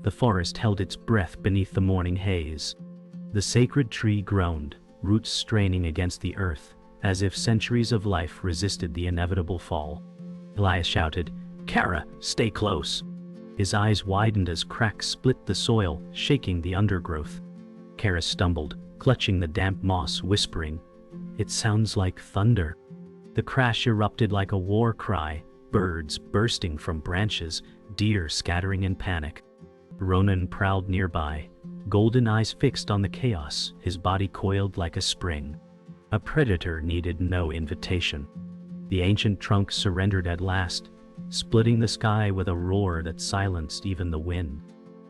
The forest held its breath beneath the morning haze. The sacred tree groaned, roots straining against the earth, as if centuries of life resisted the inevitable fall. Elias shouted, "Kara, stay close!" His eyes widened as cracks split the soil, shaking the undergrowth. Kara stumbled, clutching the damp moss, whispering, "It sounds like thunder." The crash erupted like a war cry, birds bursting from branches, deer scattering in panic. Ronan prowled nearby, golden eyes fixed on the chaos, his body coiled like a spring. A predator needed no invitation. The ancient trunk surrendered at last, splitting the sky with a roar that silenced even the wind.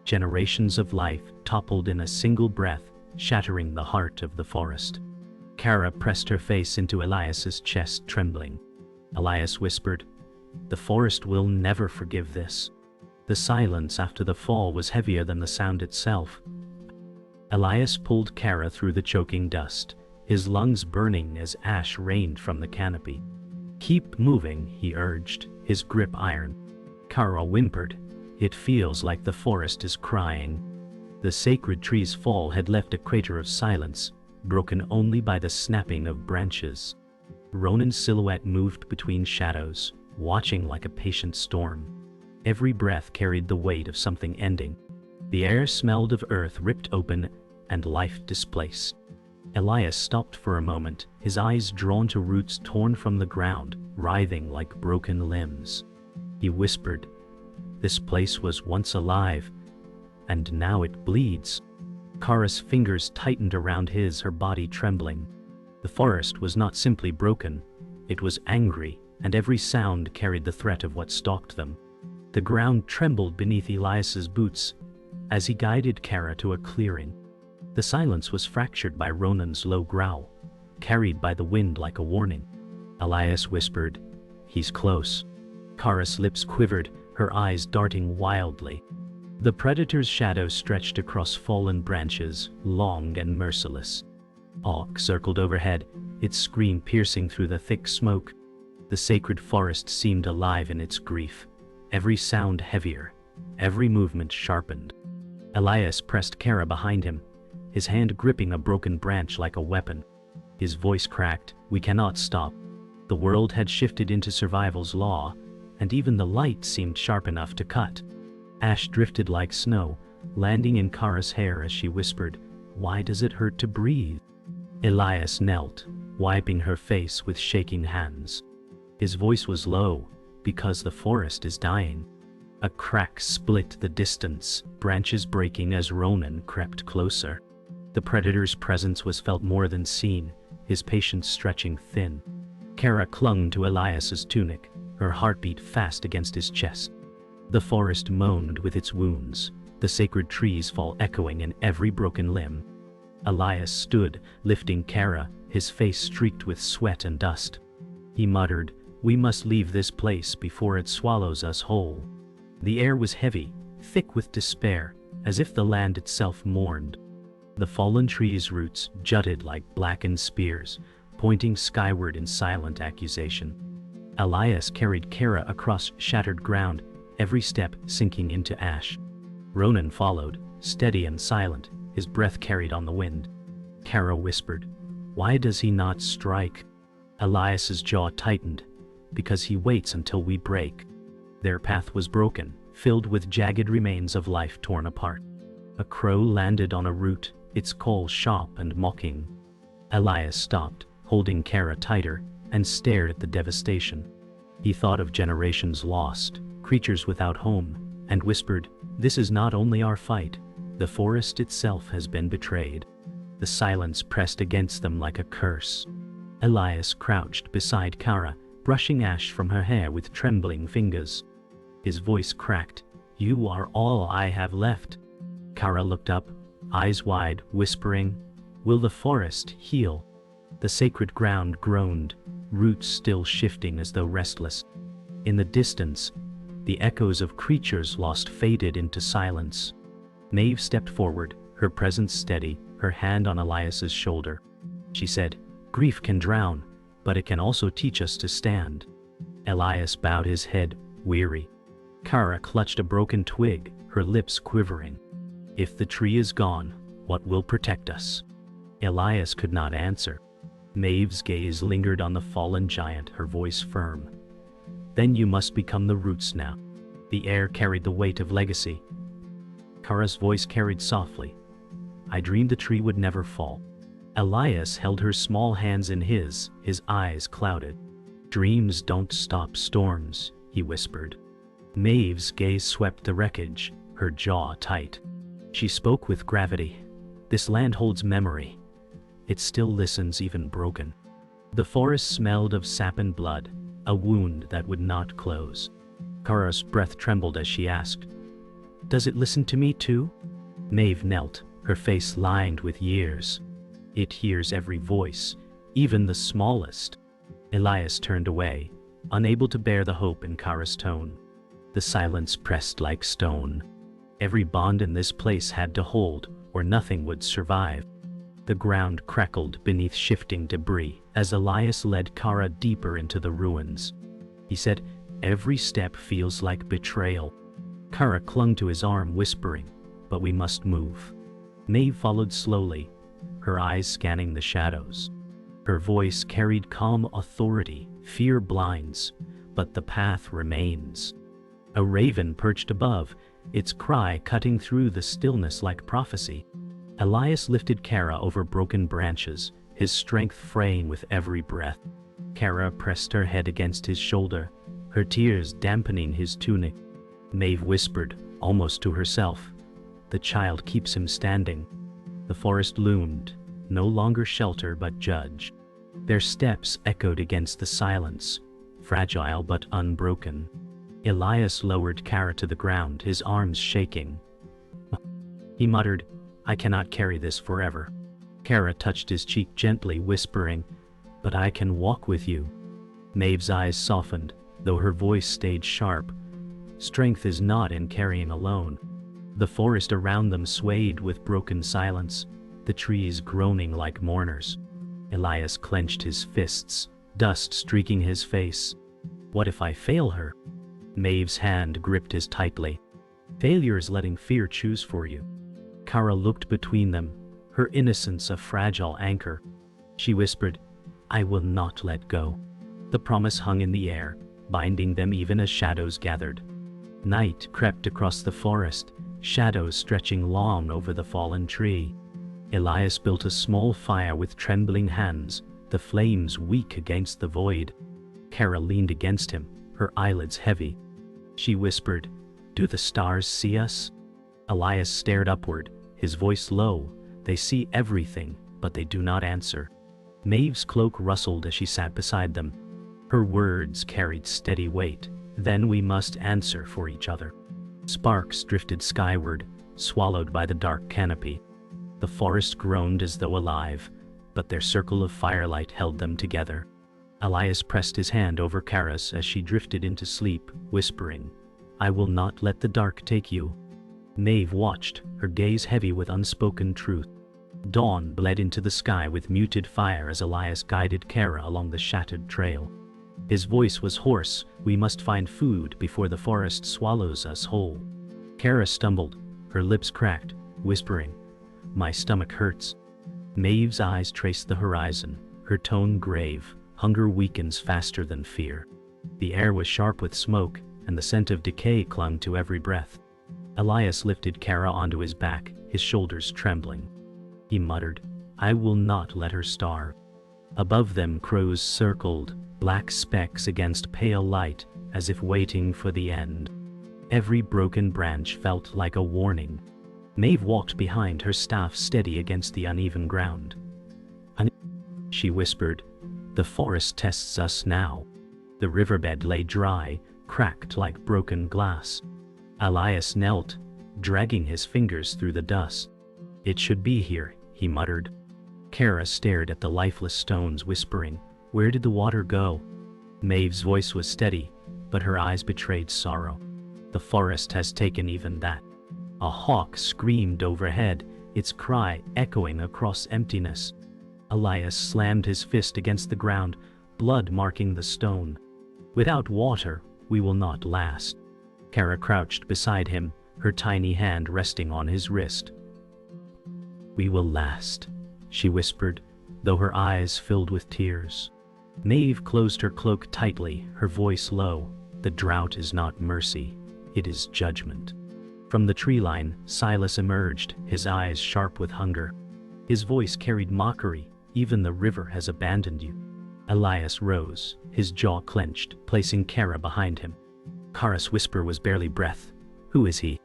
Generations of life toppled in a single breath, shattering the heart of the forest. Kara pressed her face into Elias's chest, trembling. Elias whispered, "The forest will never forgive this." The silence after the fall was heavier than the sound itself. Elias pulled Kara through the choking dust, his lungs burning as ash rained from the canopy. "Keep moving," he urged, his grip iron. Kara whimpered, "It feels like the forest is crying." The sacred tree's fall had left a crater of silence, broken only by the snapping of branches. Ronan's silhouette moved between shadows, watching like a patient storm. Every breath carried the weight of something ending. The air smelled of earth ripped open and life displaced. Elias stopped for a moment, his eyes drawn to roots torn from the ground, writhing like broken limbs. He whispered, "This place was once alive, and now it bleeds." Kara's fingers tightened around his, her body trembling. The forest was not simply broken, it was angry, and every sound carried the threat of what stalked them. The ground trembled beneath Elias's boots as he guided Kara to a clearing. The silence was fractured by Ronan's low growl, carried by the wind like a warning. Elias whispered, "He's close." Kara's lips quivered, her eyes darting wildly. The predator's shadow stretched across fallen branches, long and merciless. Hawk circled overhead, its scream piercing through the thick smoke. The sacred forest seemed alive in its grief, every sound heavier, every movement sharpened. Elias pressed Kara behind him, his hand gripping a broken branch like a weapon. His voice cracked, "We cannot stop." The world had shifted into survival's law, and even the light seemed sharp enough to cut. Ash drifted like snow, landing in Kara's hair as she whispered, "Why does it hurt to breathe?" Elias knelt, wiping her face with shaking hands. His voice was low, "Because the forest is dying." A crack split the distance, branches breaking as Ronan crept closer. The predator's presence was felt more than seen, his patience stretching thin. Kara clung to Elias's tunic, her heartbeat fast against his chest. The forest moaned with its wounds, the sacred trees fall echoing in every broken limb. Elias stood, lifting Kara, his face streaked with sweat and dust. He muttered, "We must leave this place before it swallows us whole." The air was heavy, thick with despair, as if the land itself mourned. The fallen tree's roots jutted like blackened spears, pointing skyward in silent accusation. Elias carried Kara across shattered ground, every step sinking into ash. Ronan followed, steady and silent, his breath carried on the wind. Kara whispered, "Why does he not strike?" Elias's jaw tightened, "Because he waits until we break." Their path was broken, filled with jagged remains of life torn apart. A crow landed on a root, its call sharp and mocking. Elias stopped, holding Kara tighter, and stared at the devastation. He thought of generations lost, creatures without home, and whispered, "This is not only our fight, the forest itself has been betrayed." The silence pressed against them like a curse. Elias crouched beside Kara, brushing ash from her hair with trembling fingers. His voice cracked, "You are all I have left." Kara looked up, eyes wide, whispering, "Will the forest heal?" The sacred ground groaned, roots still shifting as though restless. In the distance, the echoes of creatures lost faded into silence. Maeve stepped forward, her presence steady, her hand on Elias's shoulder. She said, "Grief can drown, but it can also teach us to stand." Elias bowed his head, weary. Kara clutched a broken twig, her lips quivering. If the tree is gone, what will protect us? Elias could not answer. Maeve's gaze lingered on the fallen giant, her voice firm. Then you must become the roots now. The air carried the weight of legacy. Kara's voice carried softly. I dreamed the tree would never fall. Elias held her small hands in his eyes clouded. Dreams don't stop storms, he whispered. Maeve's gaze swept the wreckage, her jaw tight. She spoke with gravity. This land holds memory. It still listens even broken. The forest smelled of sap and blood, a wound that would not close. Kara's breath trembled as she asked, "Does it listen to me too?" Maeve knelt, her face lined with years. It hears every voice, even the smallest. Elias turned away, unable to bear the hope in Kara's tone. The silence pressed like stone. Every bond in this place had to hold, or nothing would survive. The ground crackled beneath shifting debris as Elias led Kara deeper into the ruins. He said, "Every step feels like betrayal." Kara clung to his arm, whispering, "But we must move." Maeve followed slowly, her eyes scanning the shadows. Her voice carried calm authority. Fear blinds, but the path remains. A raven perched above, its cry cutting through the stillness like prophecy. Elias lifted Kara over broken branches, his strength fraying with every breath. Kara pressed her head against his shoulder, her tears dampening his tunic. Maeve whispered, almost to herself, "The child keeps him standing." The forest loomed, no longer shelter but judge. Their steps echoed against the silence, fragile but unbroken. Elias lowered Kara to the ground, his arms shaking. He muttered, "I cannot carry this forever." Kara touched his cheek gently, whispering, "But I can walk with you." Maeve's eyes softened, though her voice stayed sharp. Strength is not in carrying alone. The forest around them swayed with broken silence, the trees groaning like mourners. Elias clenched his fists, dust streaking his face. "What if I fail her?" Maeve's hand gripped his tightly. "Failure is letting fear choose for you." Kara looked between them, her innocence a fragile anchor. She whispered, "I will not let go." The promise hung in the air, binding them even as shadows gathered. Night crept across the forest, shadows stretching long over the fallen tree. Elias built a small fire with trembling hands, the flames weak against the void. Kara leaned against him, her eyelids heavy. She whispered, "Do the stars see us?" Elias stared upward, his voice low. "They see everything, but they do not answer." Maeve's cloak rustled as she sat beside them. Her words carried steady weight. "Then we must answer for each other." Sparks drifted skyward, swallowed by the dark canopy. The forest groaned as though alive, but their circle of firelight held them together. Elias pressed his hand over Kara's as she drifted into sleep, whispering, "I will not let the dark take you." Maeve watched, her gaze heavy with unspoken truth. Dawn bled into the sky with muted fire as Elias guided Kara along the shattered trail. His voice was hoarse, "We must find food before the forest swallows us whole." Kara stumbled, her lips cracked, whispering, "My stomach hurts." Maeve's eyes traced the horizon, her tone grave. Hunger weakens faster than fear. The air was sharp with smoke, and the scent of decay clung to every breath. Elias lifted Kara onto his back, his shoulders trembling. He muttered, "I will not let her starve." Above them crows circled, black specks against pale light, as if waiting for the end. Every broken branch felt like a warning. Maeve walked behind, her staff steady against the uneven ground. She whispered, "The forest tests us now." The riverbed lay dry, cracked like broken glass. Elias knelt, dragging his fingers through the dust. "It should be here," he muttered. Kara stared at the lifeless stones, whispering, "Where did the water go?" Maeve's voice was steady, but her eyes betrayed sorrow. "The forest has taken even that." A hawk screamed overhead, its cry echoing across emptiness. Elias slammed his fist against the ground, blood marking the stone. "Without water, we will not last." Kara crouched beside him, her tiny hand resting on his wrist. "We will last," she whispered, though her eyes filled with tears. Maeve closed her cloak tightly, her voice low. "The drought is not mercy, it is judgment." From the tree line, Silas emerged, his eyes sharp with hunger. His voice carried mockery. "Even the river has abandoned you." Elias rose, his jaw clenched, placing Kara behind him. Kara's whisper was barely breath. "Who is he?"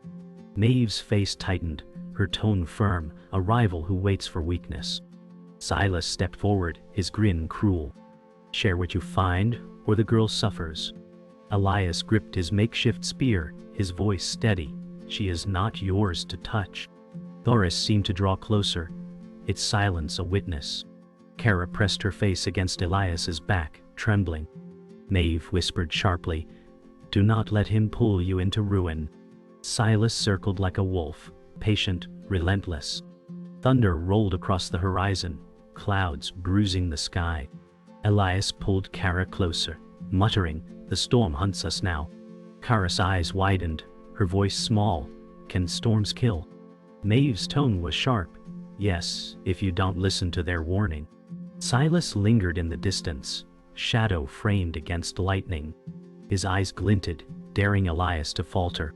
Maeve's face tightened, her tone firm, a rival who waits for weakness. Silas stepped forward, his grin cruel. "Share what you find, or the girl suffers." Elias gripped his makeshift spear, his voice steady. "She is not yours to touch." Thoris seemed to draw closer, its silence a witness. Kara pressed her face against Elias's back, trembling. Maeve whispered sharply, "Do not let him pull you into ruin." Silas circled like a wolf, patient, relentless. Thunder rolled across the horizon, clouds bruising the sky. Elias pulled Kara closer, muttering, "The storm hunts us now." Kara's eyes widened, her voice small. "Can storms kill?" Maeve's tone was sharp. "Yes, if you don't listen to their warning." Silas lingered in the distance, shadow framed against lightning. His eyes glinted, daring Elias to falter.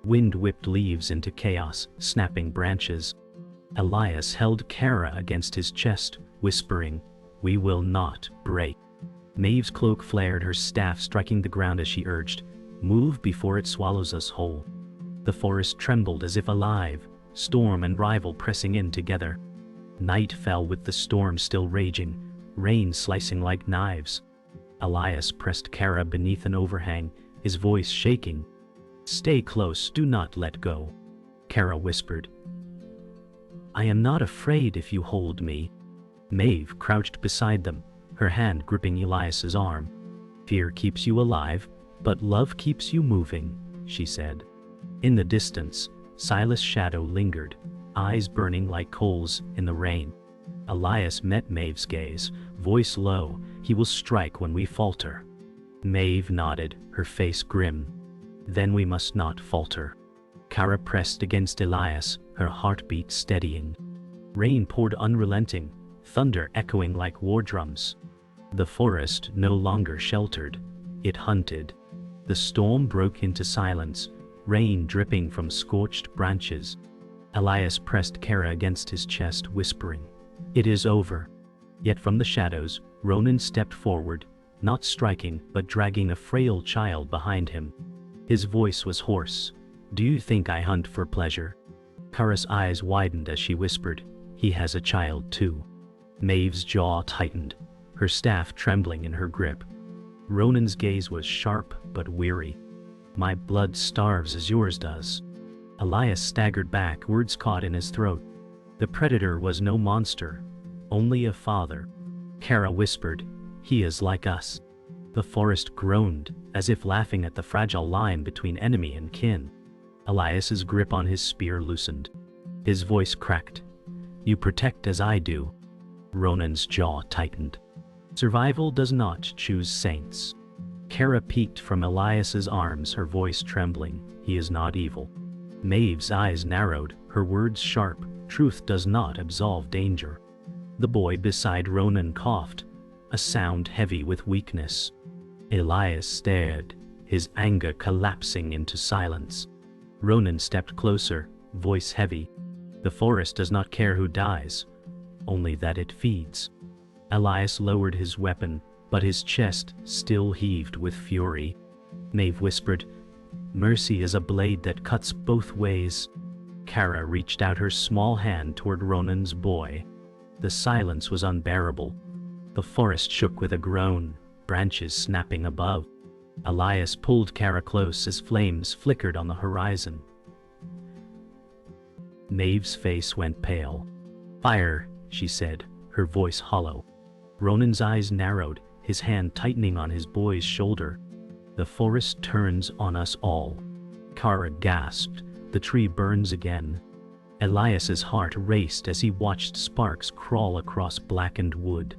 Wind whipped leaves into chaos, snapping branches. Elias held Kara against his chest, whispering, "We will not break." Maeve's cloak flared, her staff striking the ground as she urged, "Move before it swallows us whole." The forest trembled as if alive, storm and rival pressing in together. Night fell with the storm still raging, rain slicing like knives. Elias pressed Kara beneath an overhang, his voice shaking. "Stay close, do not let go." Kara whispered, "I am not afraid if you hold me." Maeve crouched beside them, her hand gripping Elias's arm. "Fear keeps you alive, but love keeps you moving," she said. In the distance, Silas' shadow lingered, eyes burning like coals in the rain. Elias met Maeve's gaze, voice low, "He will strike when we falter." Maeve nodded, her face grim. "Then we must not falter." Kara pressed against Elias, her heartbeat steadying. Rain poured unrelenting, thunder echoing like war drums. The forest no longer sheltered, it hunted. The storm broke into silence, rain dripping from scorched branches. Elias pressed Kara against his chest, whispering, "It is over." Yet from the shadows, Ronan stepped forward, not striking but dragging a frail child behind him. His voice was hoarse. "Do you think I hunt for pleasure?" Kara's eyes widened as she whispered, "He has a child too." Maeve's jaw tightened, her staff trembling in her grip. Ronan's gaze was sharp but weary. "My blood starves as yours does." Elias staggered back, words caught in his throat. The predator was no monster, only a father. Kara whispered, "He is like us." The forest groaned, as if laughing at the fragile line between enemy and kin. Elias's grip on his spear loosened. His voice cracked, "You protect as I do." Ronan's jaw tightened. Survival does not choose saints. Kara peeked from Elias's arms, her voice trembling, "He is not evil." Maeve's eyes narrowed, her words sharp, "Truth does not absolve danger." The boy beside Ronan coughed, a sound heavy with weakness. Elias stared, his anger collapsing into silence. Ronan stepped closer, voice heavy. "The forest does not care who dies, only that it feeds." Elias lowered his weapon, but his chest still heaved with fury. Maeve whispered, "Mercy is a blade that cuts both ways." Kara reached out her small hand toward Ronan's boy. The silence was unbearable. The forest shook with a groan, branches snapping above. Elias pulled Kara close as flames flickered on the horizon. Maeve's face went pale. "Fire," she said, her voice hollow. Ronan's eyes narrowed, his hand tightening on his boy's shoulder. "The forest turns on us all." Kara gasped, "The tree burns again." Elias's heart raced as he watched sparks crawl across blackened wood.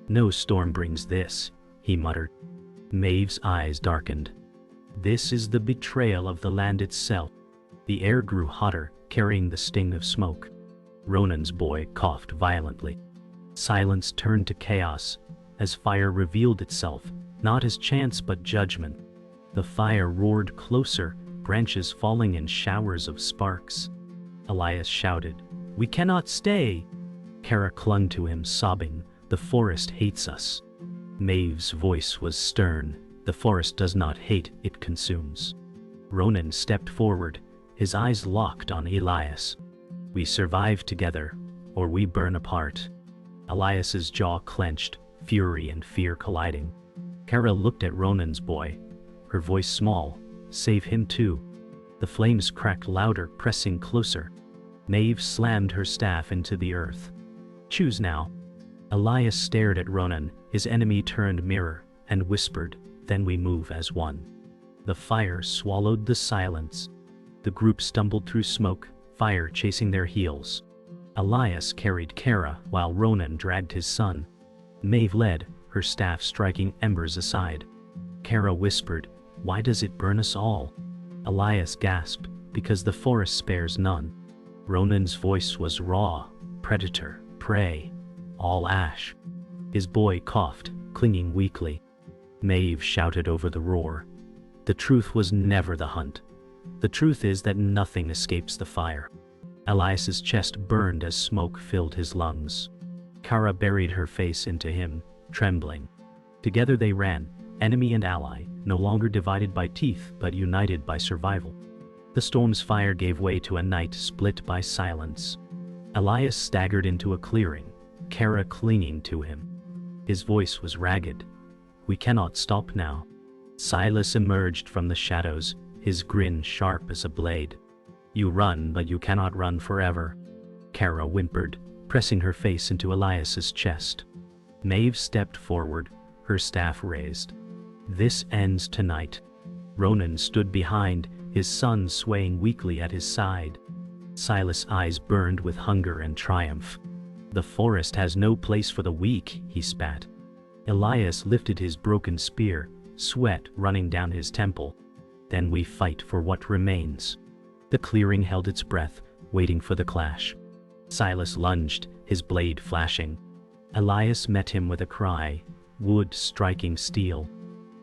"No storm brings this," he muttered. Maeve's eyes darkened. "This is the betrayal of the land itself." The air grew hotter, carrying the sting of smoke. Ronan's boy coughed violently. Silence turned to chaos as fire revealed itself, not as chance but judgment. The fire roared closer, branches falling in showers of sparks. Elias shouted, "We cannot stay!" Kara clung to him, sobbing, "The forest hates us." Maeve's voice was stern, "The forest does not hate, it consumes." Ronan stepped forward, his eyes locked on Elias. "We survive together, or we burn apart." Elias's jaw clenched, fury and fear colliding. Kara looked at Ronan's boy, her voice small, "Save him too." The flames cracked louder, pressing closer. Maeve slammed her staff into the earth. "Choose now." Elias stared at Ronan, his enemy turned mirror, and whispered, "Then we move as one." The fire swallowed the silence. The group stumbled through smoke, fire chasing their heels. Elias carried Kara while Ronan dragged his son. Maeve led, her staff striking embers aside. Kara whispered, "Why does it burn us all?" Elias gasped, "Because the forest spares none." Ronan's voice was raw, "Predator, prey, all ash." His boy coughed, clinging weakly. Maeve shouted over the roar, "The truth was never the hunt. The truth is that nothing escapes the fire." Elias's chest burned as smoke filled his lungs. Kara buried her face into him, trembling. Together they ran, enemy and ally, no longer divided by teeth but united by survival. The storm's fire gave way to a night split by silence. Elias staggered into a clearing, Kara clinging to him. His voice was ragged. "We cannot stop now." Silas emerged from the shadows, his grin sharp as a blade. "You run, but you cannot run forever." Kara whimpered, pressing her face into Elias's chest. Maeve stepped forward, her staff raised. "This ends tonight." Ronan stood behind, his son swaying weakly at his side. Silas' eyes burned with hunger and triumph. "The forest has no place for the weak," he spat. Elias lifted his broken spear, sweat running down his temple. "Then we fight for what remains." The clearing held its breath, waiting for the clash. Silas lunged, his blade flashing. Elias met him with a cry, wood striking steel.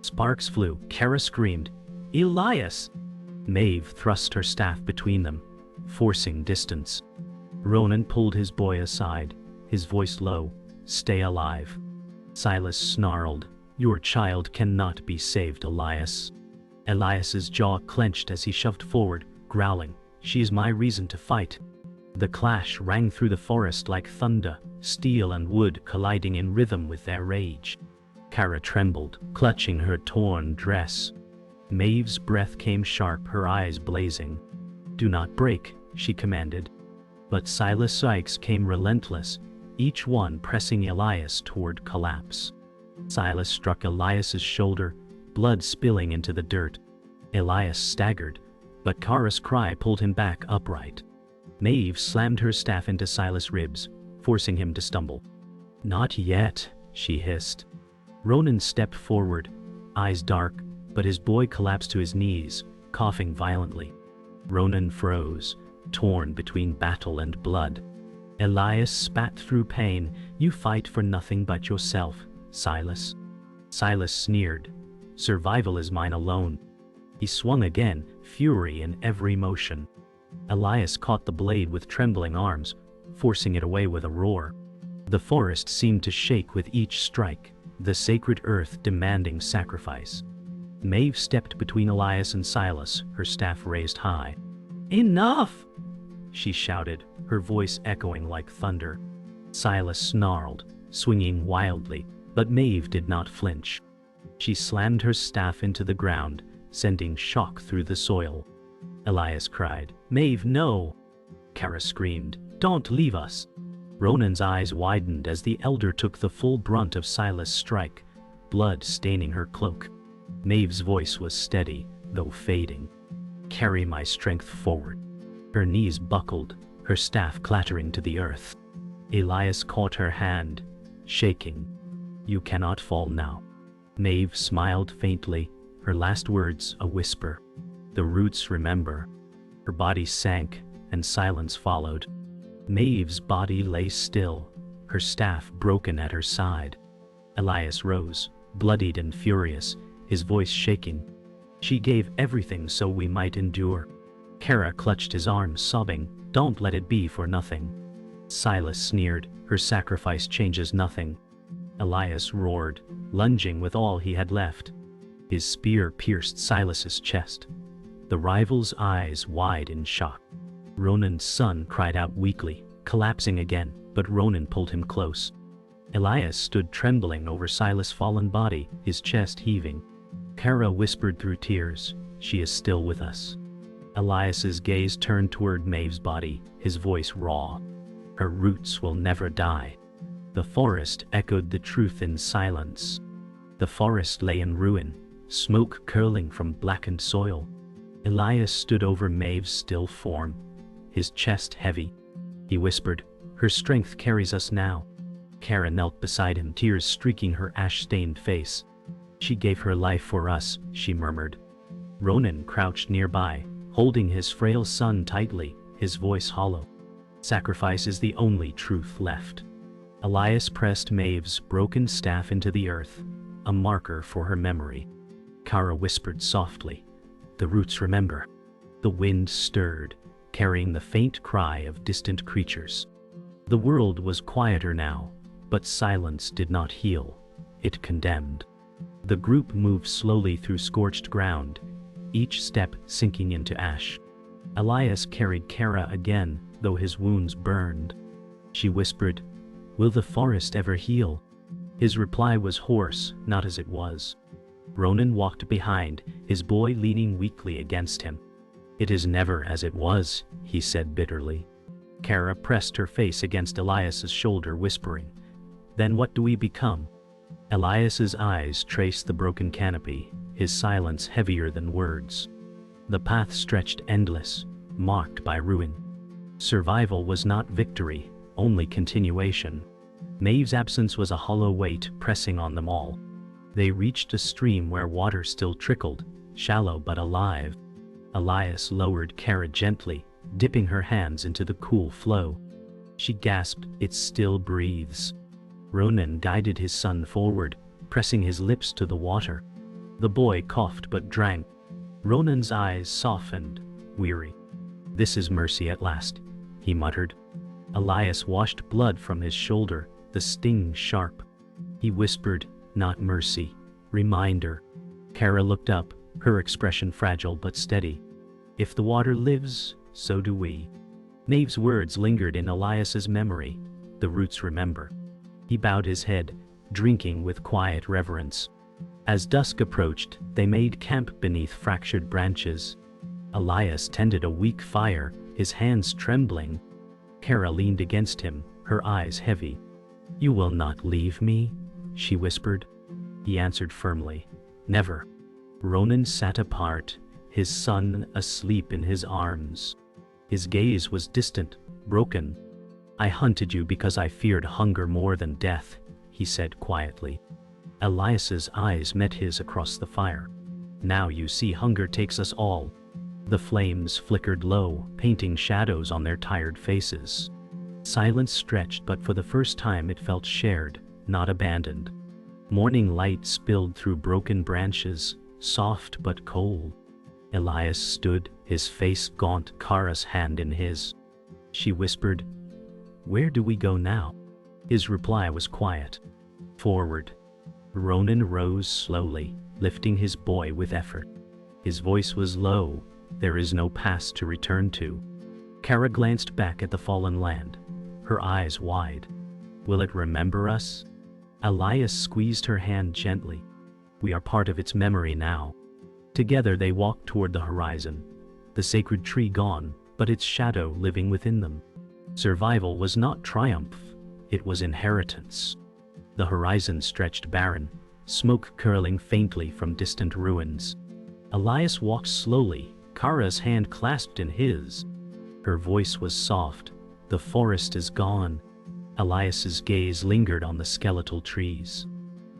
Sparks flew, Kara screamed, "Elias!" Maeve thrust her staff between them, forcing distance. Ronan pulled his boy aside, his voice low, "Stay alive." Silas snarled, "Your child cannot be saved, Elias." Elias's jaw clenched as he shoved forward, growling, "She is my reason to fight." The clash rang through the forest like thunder, steel and wood colliding in rhythm with their rage. Kara trembled, clutching her torn dress. Maeve's breath came sharp, her eyes blazing. "Do not break," she commanded. But Silas' strikes came relentless, each one pressing Elias toward collapse. Silas struck Elias's shoulder, blood spilling into the dirt. Elias staggered, but Kara's cry pulled him back upright. Maeve slammed her staff into Silas' ribs, forcing him to stumble. "Not yet," she hissed. Ronan stepped forward, eyes dark, but his boy collapsed to his knees, coughing violently. Ronan froze, torn between battle and blood. Elias spat through pain, "You fight for nothing but yourself, Silas." Silas sneered, "Survival is mine alone." He swung again, fury in every motion. Elias caught the blade with trembling arms, forcing it away with a roar. The forest seemed to shake with each strike, the sacred earth demanding sacrifice. Maeve stepped between Elias and Silas, her staff raised high. "Enough!" she shouted, her voice echoing like thunder. Silas snarled, swinging wildly, but Maeve did not flinch. She slammed her staff into the ground, sending shock through the soil. Elias cried, "Maeve, no!" Kara screamed, "Don't leave us!" Ronan's eyes widened as the elder took the full brunt of Silas' strike, blood staining her cloak. Maeve's voice was steady, though fading. "Carry my strength forward." Her knees buckled, her staff clattering to the earth. Elias caught her hand, shaking. "You cannot fall now." Maeve smiled faintly, her last words a whisper. "The roots remember." Her body sank, and silence followed. Maeve's body lay still, her staff broken at her side. Elias rose, bloodied and furious, his voice shaking. "She gave everything so we might endure." Kara clutched his arm, sobbing, "Don't let it be for nothing." Silas sneered, "Her sacrifice changes nothing." Elias roared, lunging with all he had left. His spear pierced Silas's chest. The rival's eyes wide in shock. Ronan's son cried out weakly, collapsing again, but Ronan pulled him close. Elias stood trembling over Silas' fallen body, his chest heaving. Kara whispered through tears, "She is still with us." Elias's gaze turned toward Maeve's body, his voice raw. "Her roots will never die." The forest echoed the truth in silence. The forest lay in ruin, smoke curling from blackened soil. Elias stood over Maeve's still form, his chest heavy. He whispered, "Her strength carries us now." Kara knelt beside him, tears streaking her ash-stained face. "She gave her life for us," she murmured. Ronan crouched nearby, holding his frail son tightly, his voice hollow. "Sacrifice is the only truth left." Elias pressed Maeve's broken staff into the earth, a marker for her memory. Kara whispered softly, "The roots remember." The wind stirred, carrying the faint cry of distant creatures. The world was quieter now, but silence did not heal, it condemned. The group moved slowly through scorched ground, each step sinking into ash. Elias carried Kara again, though his wounds burned. She whispered, "Will the forest ever heal?" His reply was hoarse, not as it was. Ronan walked behind, his boy leaning weakly against him. "It is never as it was," he said bitterly. Kara pressed her face against Elias's shoulder, whispering, "Then what do we become?" Elias's eyes traced the broken canopy, his silence heavier than words. The path stretched endless, marked by ruin. Survival was not victory, only continuation. Maeve's absence was a hollow weight pressing on them all. They reached a stream where water still trickled, shallow but alive. Elias lowered Kara gently, dipping her hands into the cool flow. She gasped, "It still breathes." Ronan guided his son forward, pressing his lips to the water. The boy coughed but drank. Ronan's eyes softened, weary. "This is mercy at last," he muttered. Elias washed blood from his shoulder, the sting sharp. He whispered, "Not mercy, reminder." Kara looked up, her expression fragile but steady. "If the water lives, so do we." Maeve's words lingered in Elias's memory. The roots remember. He bowed his head, drinking with quiet reverence. As dusk approached, they made camp beneath fractured branches. Elias tended a weak fire, his hands trembling. Kara leaned against him, her eyes heavy. "You will not leave me?" she whispered. He answered firmly, "Never." Ronan sat apart, his son asleep in his arms. His gaze was distant, broken. "I hunted you because I feared hunger more than death," he said quietly. Elias's eyes met his across the fire. "Now you see hunger takes us all." The flames flickered low, painting shadows on their tired faces. Silence stretched, but for the first time it felt shared, not abandoned. Morning light spilled through broken branches, soft but cold. Elias stood, his face gaunt, Kara's hand in his. She whispered, "Where do we go now?" His reply was quiet. "Forward." Ronan rose slowly, lifting his boy with effort. His voice was low, "There is no past to return to." Kara glanced back at the fallen land, her eyes wide. "Will it remember us?" Elias squeezed her hand gently. "We are part of its memory now." Together they walked toward the horizon, the sacred tree gone, but its shadow living within them. Survival was not triumph, it was inheritance. The horizon stretched barren, smoke curling faintly from distant ruins. Elias walked slowly, Kara's hand clasped in his. Her voice was soft, "The forest is gone." Elias's gaze lingered on the skeletal trees.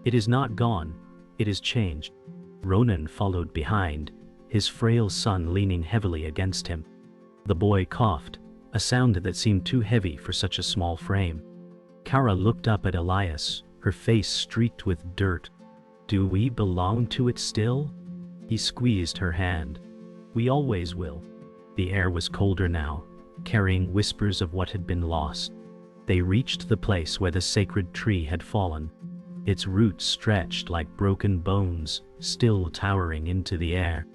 "It is not gone, it is changed." Ronan followed behind, his frail son leaning heavily against him. The boy coughed, a sound that seemed too heavy for such a small frame. Kara looked up at Elias, her face streaked with dirt. "Do we belong to it still?" He squeezed her hand. "We always will." The air was colder now, carrying whispers of what had been lost. They reached the place where the sacred tree had fallen. Its roots stretched like broken bones, still towering into the air.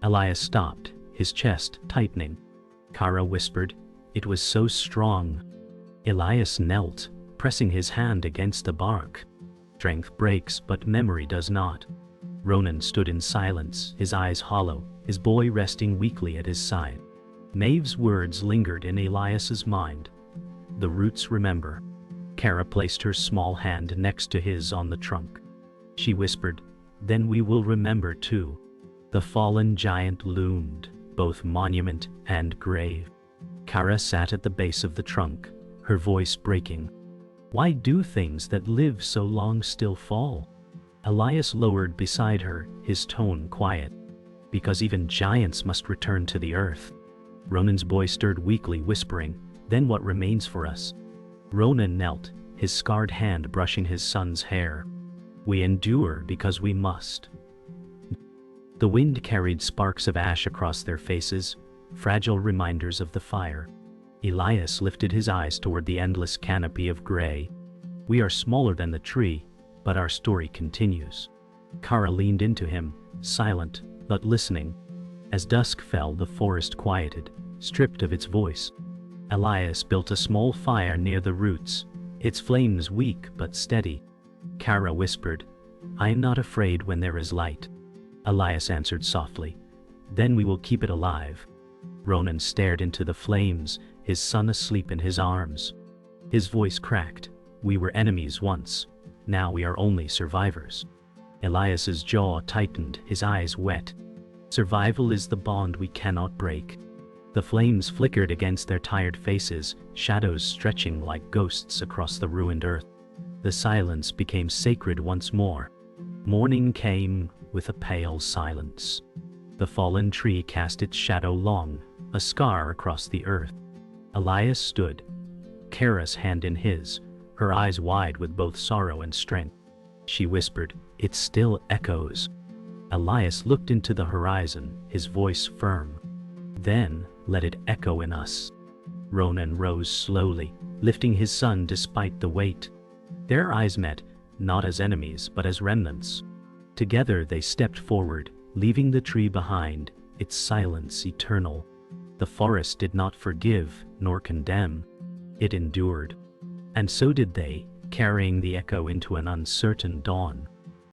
Elias stopped, his chest tightening. Kara whispered, "It was so strong." Elias knelt, pressing his hand against the bark. Strength breaks, but memory does not. Ronan stood in silence, his eyes hollow, his boy resting weakly at his side. Maeve's words lingered in Elias's mind. "The roots remember." Kara placed her small hand next to his on the trunk. She whispered, "Then we will remember too." The fallen giant loomed, both monument and grave. Kara sat at the base of the trunk, her voice breaking. "Why do things that live so long still fall?" Elias lowered beside her, his tone quiet. "Because even giants must return to the earth." Ronan's boy stirred weakly, whispering, "Then what remains for us?" Ronan knelt, his scarred hand brushing his son's hair. "We endure because we must." The wind carried sparks of ash across their faces, fragile reminders of the fire. Elias lifted his eyes toward the endless canopy of gray. "We are smaller than the tree, but our story continues." Kara leaned into him, silent, but listening. As dusk fell, the forest quieted, stripped of its voice. Elias built a small fire near the roots, its flames weak but steady. Kara whispered, "I am not afraid when there is light." Elias answered softly, "Then we will keep it alive." Ronan stared into the flames, his son asleep in his arms. His voice cracked, "We were enemies once. Now we are only survivors." Elias's jaw tightened, his eyes wet. "Survival is the bond we cannot break." The flames flickered against their tired faces, shadows stretching like ghosts across the ruined earth. The silence became sacred once more. Morning came, with a pale silence. The fallen tree cast its shadow long, a scar across the earth. Elias stood, Kara's hand in his, her eyes wide with both sorrow and strength. She whispered, "It still echoes." Elias looked into the horizon, his voice firm. "Then, let it echo in us." Ronan rose slowly, lifting his son despite the weight. Their eyes met, not as enemies but as remnants. Together they stepped forward, leaving the tree behind, its silence eternal. The forest did not forgive nor condemn. It endured. And so did they, carrying the echo into an uncertain dawn.